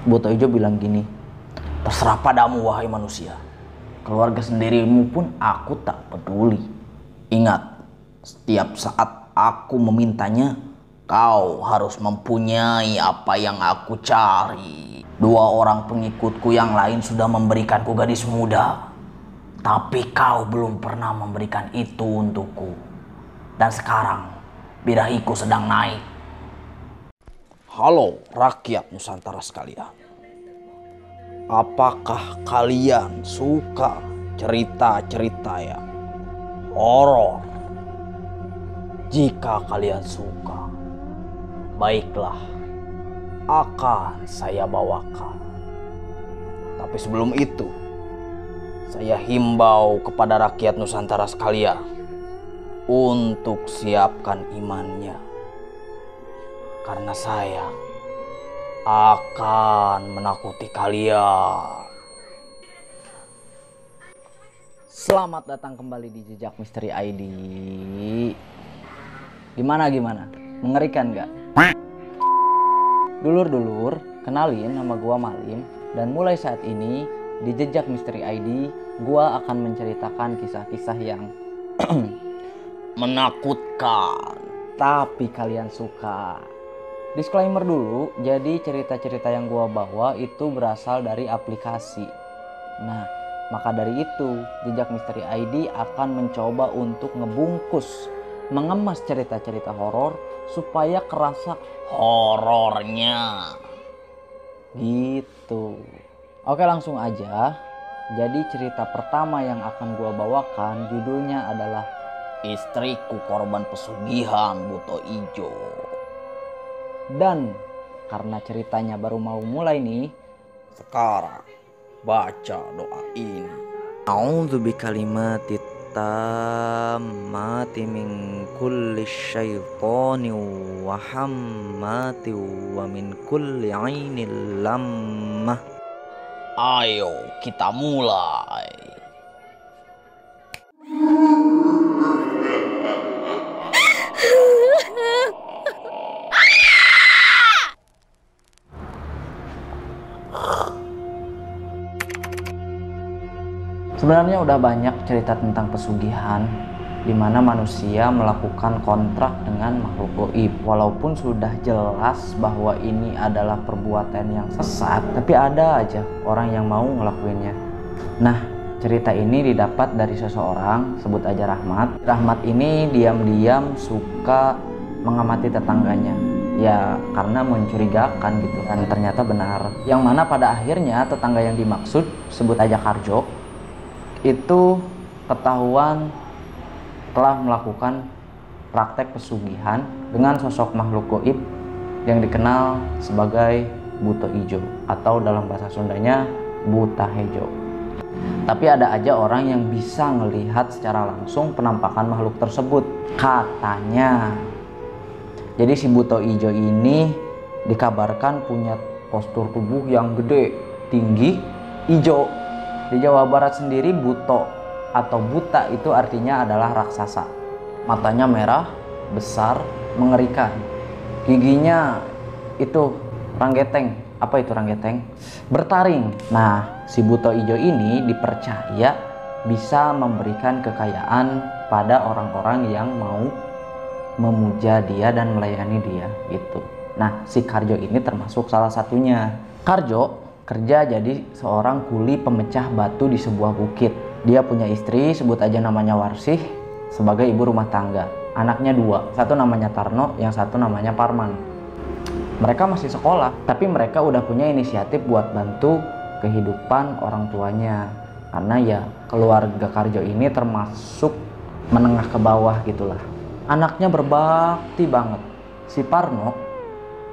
Buto Ijo bilang gini, terserah padamu wahai manusia. Keluarga sendirimu pun aku tak peduli. Ingat, setiap saat aku memintanya, kau harus mempunyai apa yang aku cari. Dua orang pengikutku yang lain sudah memberikanku gadis muda, tapi kau belum pernah memberikan itu untukku. Dan sekarang birahiku sedang naik. Halo rakyat Nusantara sekalian. Apakah kalian suka cerita-cerita yang horor? Jika kalian suka, baiklah, akan saya bawakan. Tapi sebelum itu, saya himbau kepada rakyat Nusantara sekalian untuk siapkan imannya. Karena saya akan menakuti kalian. Selamat datang kembali di Jejak Misteri ID. Gimana? Mengerikan gak? Dulur-dulur, kenalin, nama gua Malim. Dan mulai saat ini di Jejak Misteri ID, gua akan menceritakan kisah-kisah yang menakutkan, tapi kalian suka. Disclaimer dulu, jadi cerita-cerita yang gua bawa itu berasal dari aplikasi. Nah, maka dari itu Jejak Misteri ID akan mencoba untuk ngebungkus, mengemas cerita-cerita horor supaya kerasa horornya. Gitu. Oke, langsung aja. Jadi cerita pertama yang akan gua bawakan judulnya adalah Istriku Korban Pesugihan Buto Ijo. Dan karena ceritanya baru mau mulai nih, sekarang baca doa ini. A'udzu bikalimati tammati min kulli syaithanir wa hammati wa min kulli ainil lammah. Ayo kita mulai. Sebenarnya udah banyak cerita tentang pesugihan di mana manusia melakukan kontrak dengan makhluk gaib. Walaupun sudah jelas bahwa ini adalah perbuatan yang sesat, tapi ada aja orang yang mau ngelakuinnya. Nah, cerita ini didapat dari seseorang, sebut aja Rahmat. Rahmat ini diam-diam suka mengamati tetangganya. Ya, karena mencurigakan gitu, dan ternyata benar. Yang mana pada akhirnya tetangga yang dimaksud, sebut aja Karjo, itu ketahuan telah melakukan praktek pesugihan dengan sosok makhluk gaib yang dikenal sebagai Buto Ijo atau dalam bahasa Sundanya Buta Hejo. Tapi ada aja orang yang bisa melihat secara langsung penampakan makhluk tersebut, katanya. Jadi si Buto Ijo ini dikabarkan punya postur tubuh yang gede, tinggi, hijau. Di Jawa Barat sendiri buto atau buta itu artinya adalah raksasa. Matanya merah, besar, mengerikan. Giginya itu ranggeteng. Apa itu ranggeteng? Bertaring. Nah, si Buto Ijo ini dipercaya bisa memberikan kekayaan pada orang-orang yang mau memuja dia dan melayani dia gitu. Nah, si Karjo ini termasuk salah satunya. Karjo kerja jadi seorang kuli pemecah batu di sebuah bukit. Dia punya istri, sebut aja namanya Warsih, sebagai ibu rumah tangga. Anaknya dua, satu namanya Tarno, yang satu namanya Parman. Mereka masih sekolah, tapi mereka udah punya inisiatif buat bantu kehidupan orang tuanya. Karena ya keluarga Karjo ini termasuk menengah ke bawah gitulah. Anaknya berbakti banget. Si Parno,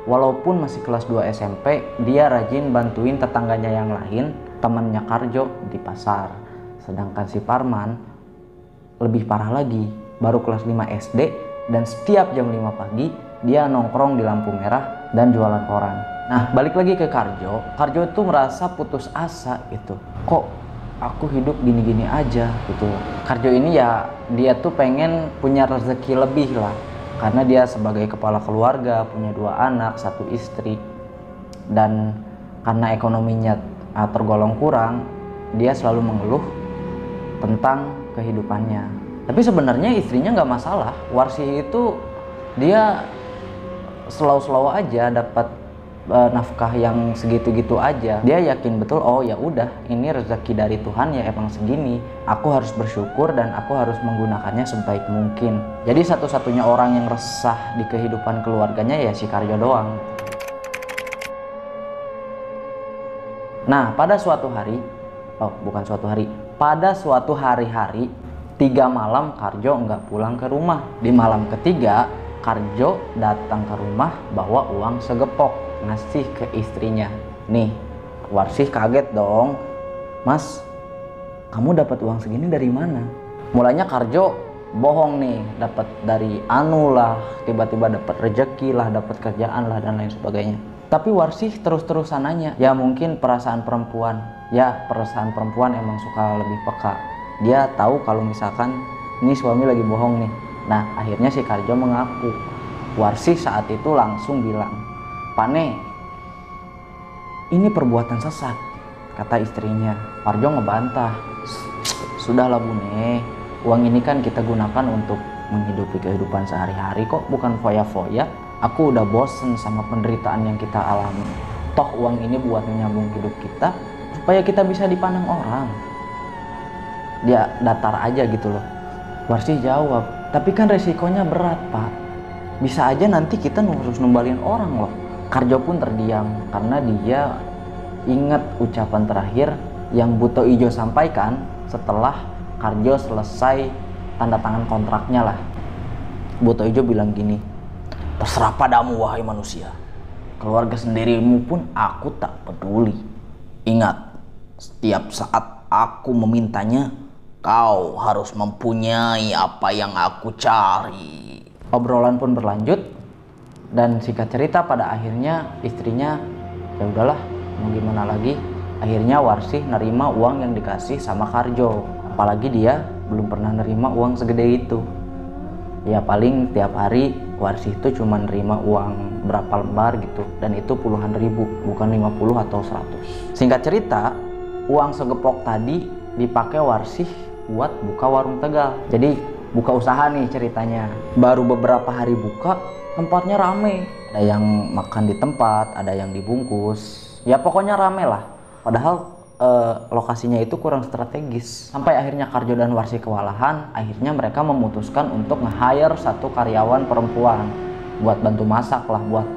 walaupun masih kelas 2 SMP, dia rajin bantuin tetangganya yang lain, temannya Karjo di pasar. Sedangkan si Parman lebih parah lagi, baru kelas 5 SD dan setiap jam 5 pagi dia nongkrong di lampu merah dan jualan koran. Nah, balik lagi ke Karjo. Karjo itu merasa putus asa gitu. Kok aku hidup gini-gini aja gitu. Karjo ini ya dia tuh pengen punya rezeki lebih lah. Karena dia sebagai kepala keluarga, punya 2 anak, 1 istri. Dan karena ekonominya tergolong kurang, dia selalu mengeluh tentang kehidupannya. Tapi sebenarnya istrinya nggak masalah. Warsih itu dia slow-slow aja dapat nafkah yang segitu-gitu aja. Dia yakin betul, oh ya udah, ini rezeki dari Tuhan ya emang segini. Aku harus bersyukur dan aku harus menggunakannya sebaik mungkin. Jadi satu-satunya orang yang resah di kehidupan keluarganya ya si Karjo doang. Nah, pada suatu hari, pada suatu hari-hari 3 malam Karjo nggak pulang ke rumah. Di malam ketiga, Karjo datang ke rumah bawa uang segepok ngasih ke istrinya. Nih, Warsih kaget dong. Mas, kamu dapat uang segini dari mana? Mulanya Karjo bohong nih, dapat dari anu lah, tiba-tiba dapat rejeki lah, dapat kerjaan lah dan lain sebagainya. Tapi Warsih terus-terusan nanya. Ya mungkin perasaan perempuan. Ya perasaan perempuan emang suka lebih peka. Dia tahu kalau misalkan ini suami lagi bohong nih. Nah, akhirnya si Karjo mengaku. Warsih saat itu langsung bilang, "Pane, ini perbuatan sesat," kata istrinya. Karjo ngebantah, "Sudahlah Bune, uang ini kan kita gunakan untuk menghidupi kehidupan sehari-hari kok, bukan foya-foya. Aku udah bosen sama penderitaan yang kita alami. Toh uang ini buat menyambung hidup kita, supaya kita bisa dipandang orang." Dia datar aja gitu loh. Warsih jawab, "Tapi kan resikonya berat Pak. Bisa aja nanti kita harus numbalin orang loh." Karjo pun terdiam karena dia ingat ucapan terakhir yang Buto Ijo sampaikan setelah Karjo selesai tanda tangan kontraknya lah. Buto Ijo bilang gini, "Terserah padamu wahai manusia. Keluarga sendirimu pun aku tak peduli. Ingat, setiap saat aku memintanya, kau harus mempunyai apa yang aku cari." Obrolan pun berlanjut dan singkat cerita pada akhirnya istrinya ya udahlah mau gimana lagi. Akhirnya Warsih nerima uang yang dikasih sama Karjo. Apalagi dia belum pernah nerima uang segede itu. Ya paling tiap hari Warsih itu cuma nerima uang berapa lembar gitu, dan itu puluhan ribu, bukan 50 atau 100. Singkat cerita, uang segepok tadi dipakai Warsih buat buka warung Tegal. Jadi buka usaha nih ceritanya. Baru beberapa hari buka, tempatnya rame. Ada yang makan di tempat, ada yang dibungkus. Ya pokoknya rame lah. Padahal lokasinya itu kurang strategis. Sampai akhirnya Karjo dan Warsih kewalahan. Akhirnya mereka memutuskan untuk nge-hire satu karyawan perempuan buat bantu masak lah, buat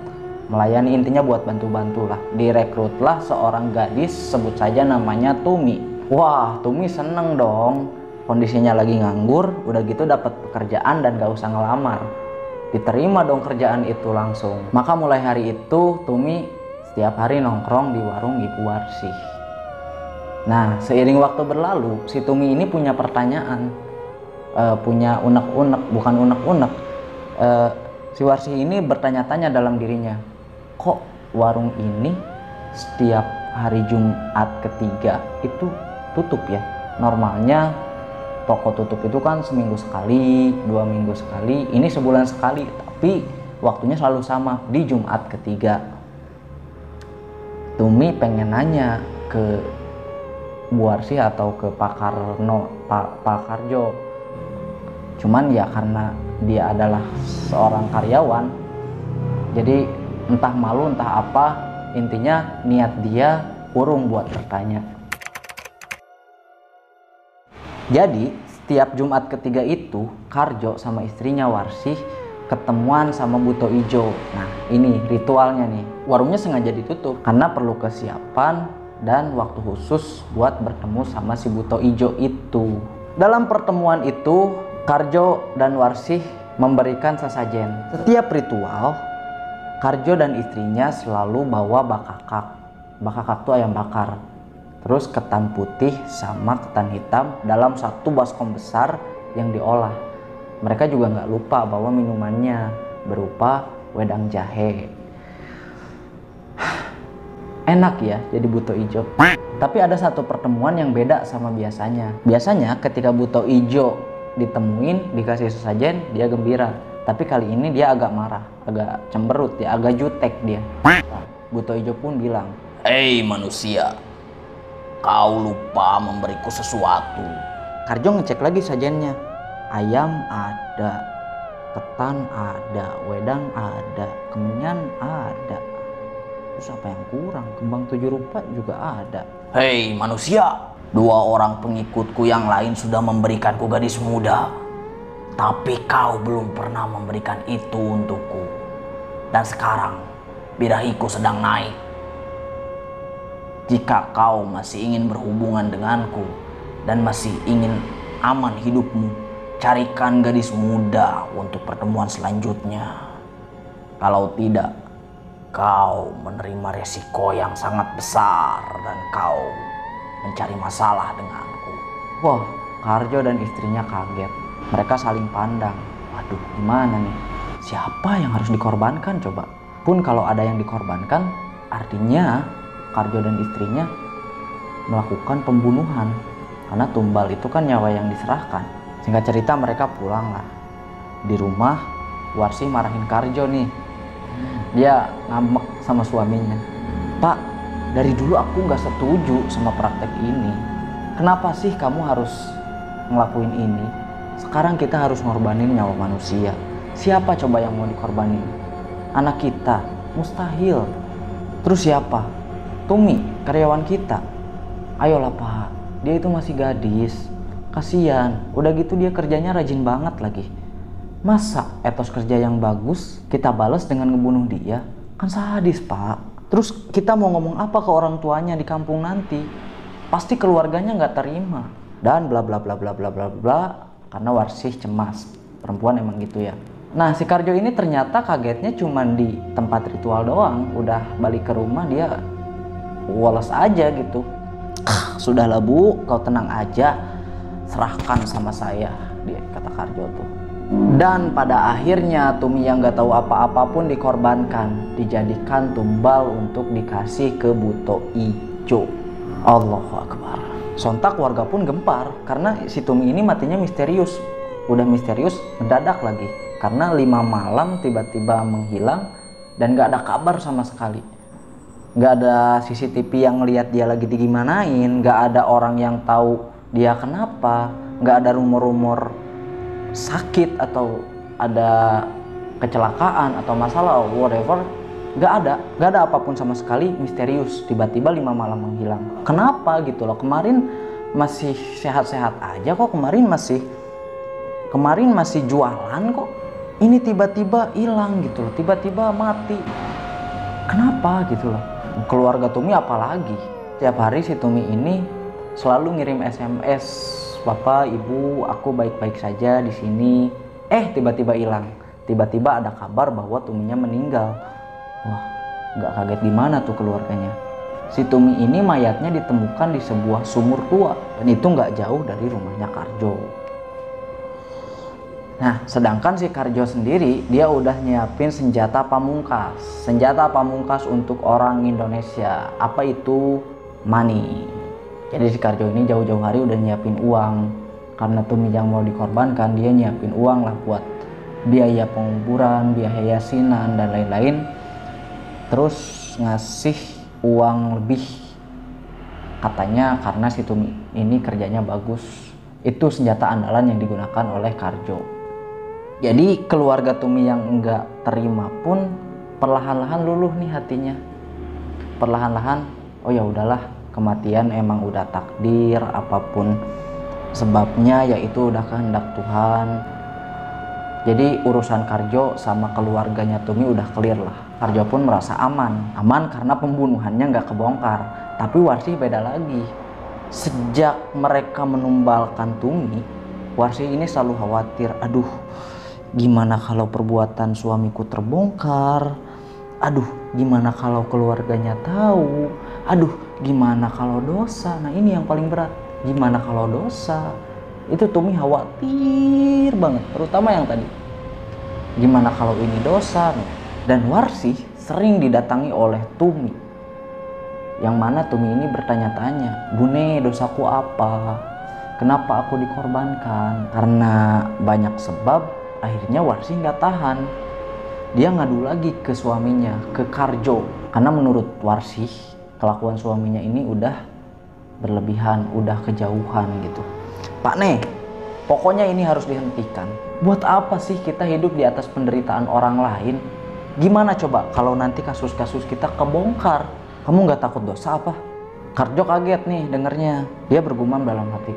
melayani, intinya buat bantu-bantu lah. Direkrutlah seorang gadis, sebut saja namanya Tumi. Wah, Tumi seneng dong. Kondisinya lagi nganggur, udah gitu dapat pekerjaan dan gak usah ngelamar. Diterima dong kerjaan itu langsung. Maka mulai hari itu Tumi setiap hari nongkrong di warung Ibu Warsih. Nah, seiring waktu berlalu, si Tumi ini punya pertanyaan, punya unek-unek, bukan unek-unek. Si Warsih ini bertanya-tanya dalam dirinya, kok warung ini setiap hari Jumat ketiga itu tutup ya? Normalnya toko tutup itu kan seminggu sekali, 2 minggu sekali, ini sebulan sekali, tapi waktunya selalu sama di Jumat ketiga. Tumi pengen nanya ke Bu Warsih atau ke Pak Karjo. Cuman ya karena dia adalah seorang karyawan, jadi entah malu entah apa, intinya niat dia urung buat bertanya. Jadi setiap Jumat ketiga itu Karjo sama istrinya Warsih ketemuan sama Buto Ijo. Nah ini ritualnya nih. Warungnya sengaja ditutup karena perlu kesiapan dan waktu khusus buat bertemu sama si Buto Ijo itu. Dalam pertemuan itu Karjo dan Warsih memberikan sesajen. Setiap ritual Karjo dan istrinya selalu bawa bakakak. Bakakak itu ayam bakar. Terus ketan putih sama ketan hitam dalam satu baskom besar yang diolah. Mereka juga nggak lupa bawa minumannya berupa wedang jahe. Enak ya jadi Buto Ijo. Tapi ada satu pertemuan yang beda sama biasanya. Biasanya ketika Buto Ijo ditemuin dikasih sesajen dia gembira. Tapi kali ini dia agak marah, agak cemberut ya, agak jutek dia. Buto Ijo pun bilang, Hei manusia, kau lupa memberiku sesuatu. Karjo ngecek lagi sajennya. Ayam ada, ketan ada, wedang ada, kemenyan ada. Terus apa yang kurang? Kembang 7 rupa juga ada. Hei manusia, 2 orang pengikutku yang lain sudah memberikanku gadis muda. Tapi kau belum pernah memberikan itu untukku. Dan sekarang birahiku sedang naik. Jika kau masih ingin berhubungan denganku dan masih ingin aman hidupmu, carikan gadis muda untuk pertemuan selanjutnya. Kalau tidak, kau menerima resiko yang sangat besar dan kau mencari masalah denganku. Wah, Karjo dan istrinya kaget. Mereka saling pandang. Waduh, gimana nih? Siapa yang harus dikorbankan coba? Pun kalau ada yang dikorbankan, artinya Karjo dan istrinya melakukan pembunuhan. Karena tumbal itu kan nyawa yang diserahkan. Singkat cerita mereka pulang lah. Di rumah, Warsi marahin Karjo nih. Dia ngambek sama suaminya. Pak, dari dulu aku gak setuju sama praktek ini. Kenapa sih kamu harus ngelakuin ini? Sekarang kita harus ngorbanin nyawa manusia. Siapa coba yang mau dikorbanin? Anak kita? Mustahil. Terus siapa? Tumi, karyawan kita. Ayolah Pak, dia itu masih gadis. Kasian, udah gitu dia kerjanya rajin banget lagi. Masa etos kerja yang bagus kita balas dengan ngebunuh dia? Kan sadis Pak. Terus kita mau ngomong apa ke orang tuanya di kampung nanti? Pasti keluarganya nggak terima. Dan bla bla bla bla bla bla bla. Karena Warsih cemas. Perempuan emang gitu ya. Nah si Karjo ini ternyata kagetnya cuman di tempat ritual doang. Udah balik ke rumah dia woles aja gitu. Sudahlah Bu, kau tenang aja. Serahkan sama saya, dia kata Karjo tuh. Dan pada akhirnya Tumi yang gak tahu apa-apa pun dikorbankan, dijadikan tumbal untuk dikasih ke Buto Ijo. Allahu Akbar. Sontak warga pun gempar karena si Tumi ini matinya misterius. Udah misterius, mendadak lagi. Karena 5 malam tiba-tiba menghilang dan gak ada kabar sama sekali. Gak ada CCTV yang ngeliat dia lagi digimanain, gak ada orang yang tahu dia kenapa, gak ada rumor-rumor sakit atau ada kecelakaan atau masalah whatever. Gak ada apapun sama sekali, misterius. Tiba-tiba 5 malam menghilang. Kenapa gitu loh? Kemarin masih sehat-sehat aja kok, kemarin masih jualan kok. Ini tiba-tiba hilang gitu loh, tiba-tiba mati. Kenapa gitu loh? Keluarga Tumi apalagi? Tiap hari si Tumi ini selalu ngirim SMS, Bapak, Ibu, aku baik-baik saja di sini. Tiba-tiba hilang. Tiba-tiba ada kabar bahwa Tuminya meninggal. Wah, nggak kaget gimana tuh keluarganya. Si Tumi ini mayatnya ditemukan di sebuah sumur tua dan itu nggak jauh dari rumahnya Karjo. Nah, sedangkan si Karjo sendiri dia udah nyiapin senjata pamungkas. Senjata pamungkas untuk orang Indonesia. Apa itu? Money. Jadi si Karjo ini jauh-jauh hari udah nyiapin uang. Karena Tumi yang mau dikorbankan, dia nyiapin uang lah buat biaya penguburan, biaya yasinan dan lain-lain. Terus ngasih uang lebih. Katanya karena si Tumi ini kerjanya bagus. Itu senjata andalan yang digunakan oleh Karjo. Jadi keluarga Tumi yang enggak terima pun perlahan-lahan luluh nih hatinya. Perlahan-lahan, oh ya udahlah, kematian emang udah takdir, apapun sebabnya yaitu udah kehendak Tuhan. Jadi urusan Karjo sama keluarganya Tumi udah clear lah. Karjo pun merasa aman karena pembunuhannya nggak kebongkar. Tapi Warsi beda lagi. Sejak mereka menumbalkan Tumi, Warsi ini selalu khawatir. Aduh, gimana kalau perbuatan suamiku terbongkar? Aduh, gimana kalau keluarganya tahu? Aduh, gimana kalau dosa? Nah ini yang paling berat. Gimana kalau dosa? Itu Tumi khawatir banget, terutama yang tadi. Gimana kalau ini dosa? Dan Warsi sering didatangi oleh Tumi. Yang mana Tumi ini bertanya-tanya, Bune, dosaku apa? Kenapa aku dikorbankan? Karena banyak sebab, akhirnya Warsi nggak tahan. Dia ngadu lagi ke suaminya, ke Karjo. Karena menurut Warsi, kelakuan suaminya ini udah berlebihan, udah kejauhan gitu. Pak nih, pokoknya ini harus dihentikan. Buat apa sih kita hidup di atas penderitaan orang lain? Gimana coba kalau nanti kasus-kasus kita kebongkar? Kamu nggak takut dosa apa? Karjo kaget nih dengernya. Dia bergumam dalam hati,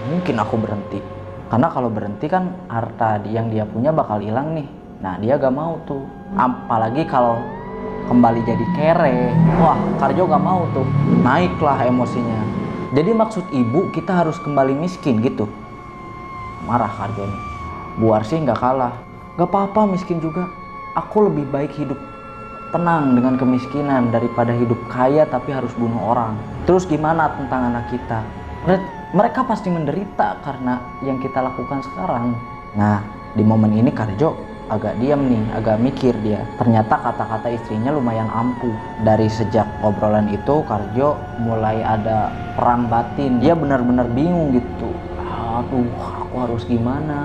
mungkin aku berhenti. Karena kalau berhenti kan harta yang dia punya bakal hilang nih. Nah dia gak mau tuh. Apalagi kalau kembali jadi kere. Wah, Karjo gak mau tuh. Naiklah emosinya. Jadi maksud ibu kita harus kembali miskin gitu. Marah Karjo nih. Bu Arsi gak kalah. Gak apa-apa miskin juga. Aku lebih baik hidup tenang dengan kemiskinan daripada hidup kaya tapi harus bunuh orang. Terus gimana tentang anak kita? Mereka pasti menderita karena yang kita lakukan sekarang. Nah, di momen ini Karjo agak diam nih, agak mikir dia. Ternyata kata-kata istrinya lumayan ampuh. Dari sejak obrolan itu, Karjo mulai ada perang batin. Dia benar-benar bingung gitu. Aduh, aku harus gimana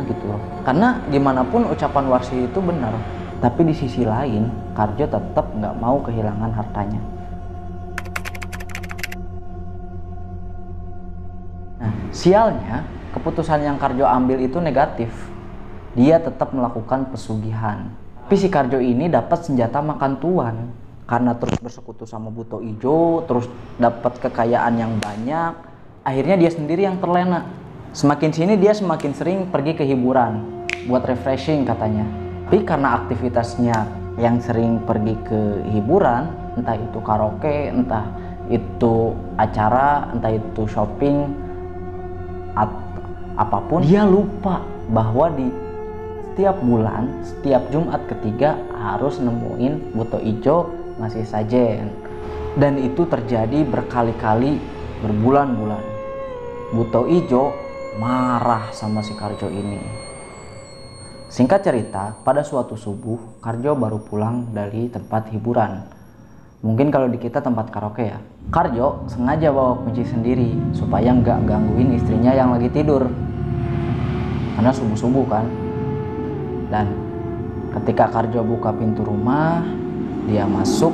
gitu loh. Karena gimana pun ucapan Warsi itu benar. Tapi di sisi lain, Karjo tetap nggak mau kehilangan hartanya. Sialnya, keputusan yang Karjo ambil itu negatif. Dia tetap melakukan pesugihan. Tapi si Karjo ini dapat senjata makan tuan. Karena terus bersekutu sama Buto Ijo, terus dapat kekayaan yang banyak. Akhirnya dia sendiri yang terlena. Semakin sini dia semakin sering pergi ke hiburan. Buat refreshing katanya. Tapi karena aktivitasnya yang sering pergi ke hiburan, entah itu karaoke, entah itu acara, entah itu shopping, apapun, dia lupa bahwa di setiap bulan, setiap Jumat ketiga harus nemuin Buto Ijo ngasih sajen. Dan itu terjadi berkali-kali, berbulan-bulan. Buto Ijo marah sama si Karjo ini. Singkat cerita, pada suatu subuh, Karjo baru pulang dari tempat hiburan. Mungkin kalau di kita tempat karaoke ya. Karjo sengaja bawa kunci sendiri supaya nggak gangguin istrinya yang lagi tidur. Karena subuh-subuh kan. Dan ketika Karjo buka pintu rumah, dia masuk.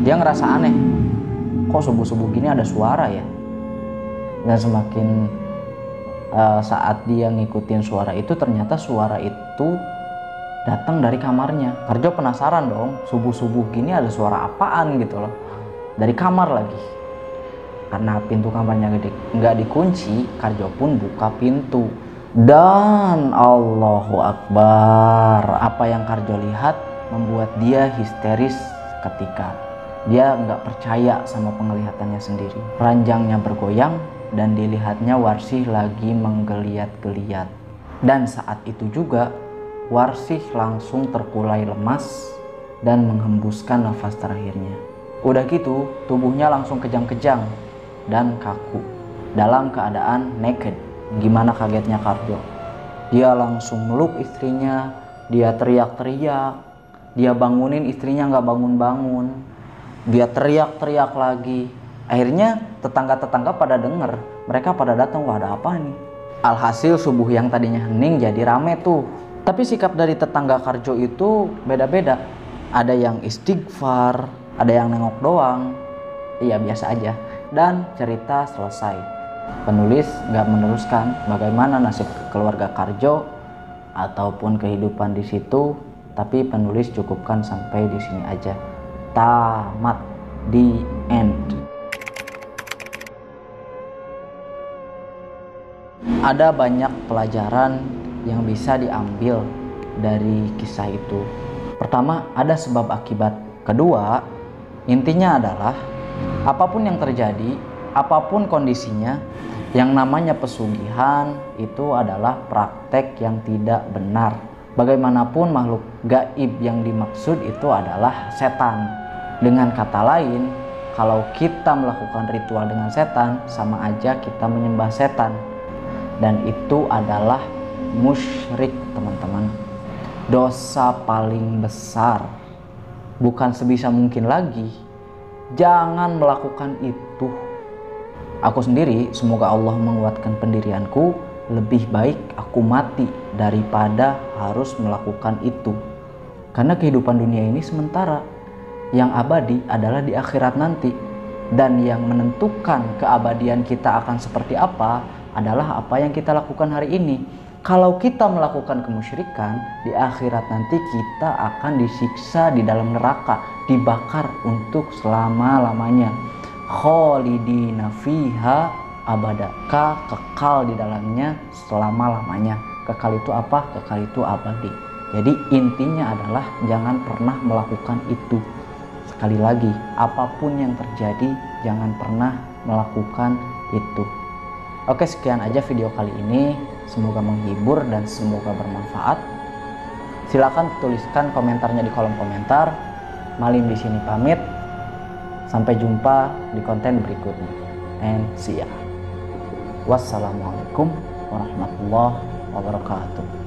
Dia ngerasa aneh. Kok subuh-subuh gini ada suara ya? Dan semakin saat dia ngikutin suara itu, ternyata suara itu datang dari kamarnya. Karjo penasaran dong, subuh-subuh gini ada suara apaan gitu loh. Dari kamar lagi. Karena pintu kamarnya nggak dikunci, Karjo pun buka pintu. Dan Allahu Akbar, apa yang Karjo lihat membuat dia histeris ketika dia nggak percaya sama penglihatannya sendiri. Ranjangnya bergoyang dan dilihatnya Warsih lagi menggeliat-geliat. Dan saat itu juga Warsih langsung terkulai lemas dan menghembuskan nafas terakhirnya. Udah gitu, tubuhnya langsung kejang-kejang dan kaku dalam keadaan naked. Gimana kagetnya Karjo. Dia langsung meluk istrinya, dia teriak-teriak, dia bangunin istrinya nggak bangun-bangun. Dia teriak-teriak lagi. Akhirnya tetangga-tetangga pada denger, mereka pada datang, wah ada apa nih? Alhasil subuh yang tadinya hening jadi rame tuh. Tapi sikap dari tetangga Karjo itu beda-beda. Ada yang istighfar, ada yang nengok doang. Iya biasa aja. Dan cerita selesai. Penulis nggak meneruskan bagaimana nasib keluarga Karjo ataupun kehidupan di situ, tapi penulis cukupkan sampai di sini aja. Tamat, the end. Ada banyak pelajaran yang bisa diambil dari kisah itu. Pertama, ada sebab akibat. Kedua, intinya adalah apapun yang terjadi, apapun kondisinya, yang namanya pesugihan itu adalah praktek yang tidak benar. Bagaimanapun makhluk gaib yang dimaksud itu adalah setan. Dengan kata lain, kalau kita melakukan ritual dengan setan, sama aja kita menyembah setan. Dan itu adalah musyrik, teman-teman. Dosa paling besar. Bukan sebisa mungkin lagi. Jangan melakukan itu. Aku sendiri, semoga Allah menguatkan pendirianku, lebih baik aku mati daripada harus melakukan itu. Karena kehidupan dunia ini sementara. Yang abadi adalah di akhirat nanti. Dan yang menentukan keabadian kita akan seperti apa adalah apa yang kita lakukan hari ini. Kalau kita melakukan kemusyrikan, di akhirat nanti kita akan disiksa di dalam neraka, dibakar untuk selama-lamanya. Khalidina fiha abada, kekal di dalamnya selama-lamanya. Kekal itu apa? Kekal itu abadi. Jadi intinya adalah jangan pernah melakukan itu. Sekali lagi, apapun yang terjadi, jangan pernah melakukan itu. Oke, sekian aja video kali ini. Semoga menghibur dan semoga bermanfaat. Silakan tuliskan komentarnya di kolom komentar. Malim di sini pamit. Sampai jumpa di konten berikutnya. And see ya. Wassalamualaikum warahmatullahi wabarakatuh.